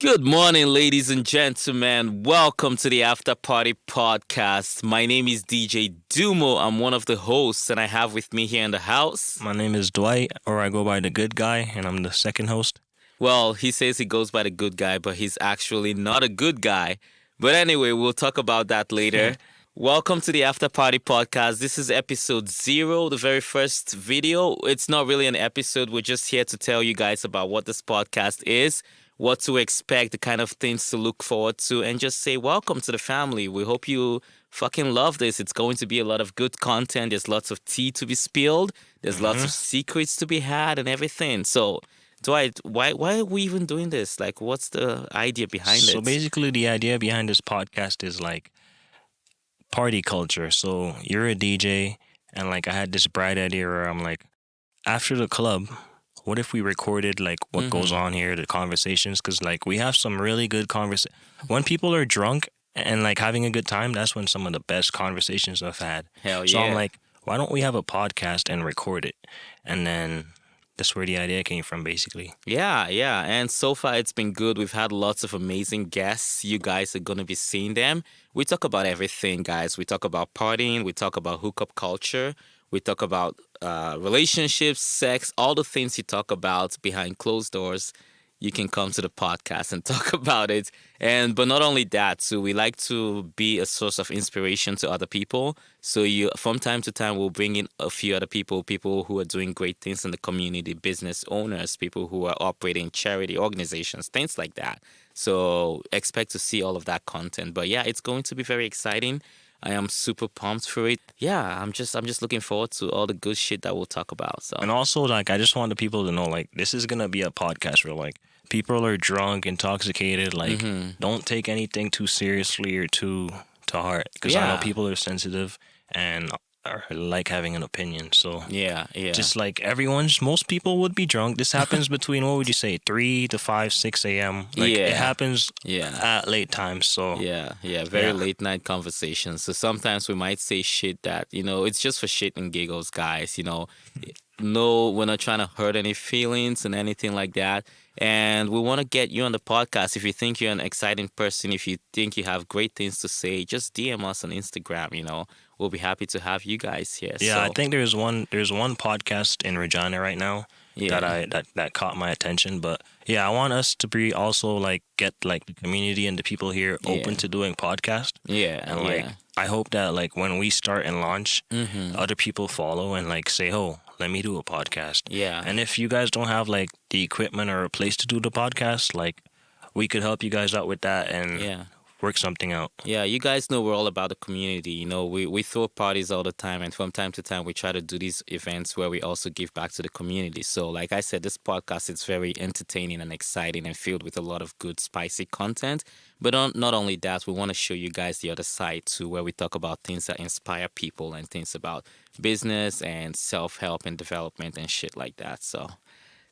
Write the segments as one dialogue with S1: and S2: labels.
S1: Good morning, ladies and gentlemen. Welcome to the After Party Podcast. My name is DJ Dumo. I'm one of the hosts, and I have with me here in the house.
S2: My name is Dwight, or I go by the Good Guy, and I'm the second host.
S1: Well, he says he goes by the good guy, but he's actually not a good guy. But anyway, we'll talk about that later. Welcome to the After Party Podcast. This is episode 0, the very first video. It's not really an episode. We're just here to tell you guys about what this podcast is, what to expect, the kind of things to look forward to, and just say welcome to the family. We hope you fucking love this. It's going to be a lot of good content. There's lots of tea to be spilled. There's lots of secrets to be had and everything. So, Dwight, why are we even doing this? Like, what's the idea behind it?
S2: So basically, the idea behind this podcast is like party culture. So you're a DJ, and like I had this bright idea where I'm like, after the club, what if we recorded like what goes on here, the conversations? Because like we have some really good conversations. When people are drunk and like having a good time, that's when some of the best conversations I've had.
S1: Hell
S2: So
S1: yeah.
S2: I'm like, why don't we have a podcast and record it? And then that's where the idea came from, basically.
S1: Yeah. And so far, it's been good. We've had lots of amazing guests. You guys are going to be seeing them. We talk about everything, guys. We talk about partying. We talk about hookup culture. We talk about relationships, sex, all the things you talk about behind closed doors. You can come to the podcast and talk about it. But not only that, so we like to be a source of inspiration to other people. So from time to time we'll bring in a few other people who are doing great things in the community, business owners, people who are operating charity organizations, things like that. So expect to see all of that content. But yeah, it's going to be very exciting. I am super pumped for it. Yeah, I'm just looking forward to all the good shit that we'll talk about. So
S2: And also, like, I just want the people to know, like, this is gonna be a podcast where, like, people are drunk, intoxicated. Like, don't take anything too seriously or too to heart, because I know
S1: Yeah.
S2: people are sensitive and are like having an opinion. So
S1: yeah.
S2: just like most people would be drunk. This happens between, what would you say, 3 to 5, 6 a.m. Like,
S1: Yeah.
S2: it happens
S1: Yeah.
S2: at late times. So
S1: Yeah, very
S2: Yeah.
S1: late night conversations. So sometimes we might say shit that, it's just for shit and giggles, guys. No, we're not trying to hurt any feelings and anything like that. And we want to get you on the podcast. If you think you're an exciting person, if you think you have great things to say, just DM us on Instagram. We'll be happy to have you guys here.
S2: Yeah,
S1: So,
S2: I think there's one podcast in Regina right now
S1: Yeah.
S2: that caught my attention. But yeah, I want us to be also like get like the community and the people here open
S1: Yeah.
S2: to doing podcast.
S1: yeah,
S2: And like I hope that like when we start and launch,
S1: Mm-hmm.
S2: other people follow and like say, "Oh, let me do a podcast."
S1: Yeah.
S2: And if you guys don't have like the equipment or a place to do the podcast, like we could help you guys out with that and
S1: Yeah.
S2: work something out.
S1: Yeah, you guys know we're all about the community. We throw parties all the time, and from time to time, we try to do these events where we also give back to the community. So, like I said, this podcast is very entertaining and exciting and filled with a lot of good, spicy content. But not only that, we want to show you guys the other side too, where we talk about things that inspire people and things about business and self-help and development and shit like that. So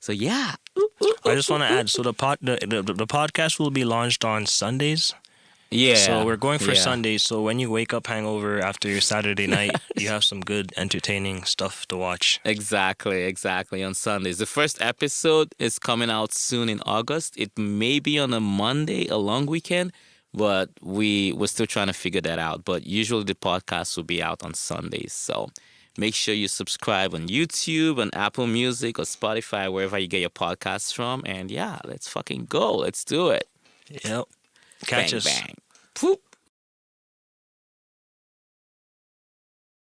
S1: yeah.
S2: I just want to add, so the podcast will be launched on Sundays.
S1: Yeah.
S2: So we're going for
S1: yeah.
S2: Sundays. So when you wake up hangover after your Saturday night, you have some good entertaining stuff to watch.
S1: Exactly. On Sundays. The first episode is coming out soon in August. It may be on a Monday, a long weekend, but we're still trying to figure that out. But usually the podcast will be out on Sundays. So make sure you subscribe on YouTube, on Apple Music, or Spotify, wherever you get your podcasts from. And yeah, let's fucking go. Let's do it.
S2: Yep. Catch
S1: Bang,
S2: us.
S1: bang.